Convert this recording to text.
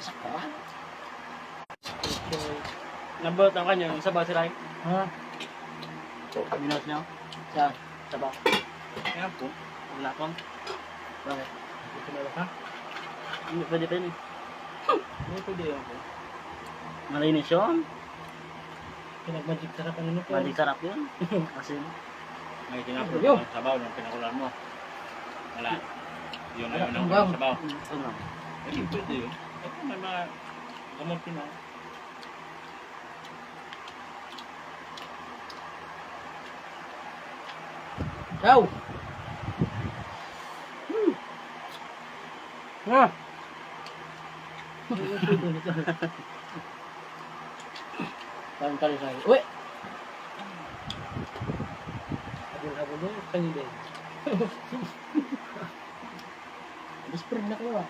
Sakto. Nabot ang kanya, yung sabaw si Rai. Ha? Minus niya. Saan? Sabaw. Kaya po. Wala pang. Bakit? Ito na lang ha? Hindi, pwede pa yun eh. Hindi pwede ako. Malinis yun. Pinag-magic sarap ang ano ko. Mali sarap yun. Kasi May tinapos Yo. ng sabaw ng pinakulan mo. Wala. Yun Wala, ayaw ng bang. sabaw. ito na. Eh, pwede yun. Ito may mga gamot din ako. Yaw! Ah! Parang tali sa akin. Uy! Habol-habol mo, kanilin. Mas parang nakuha.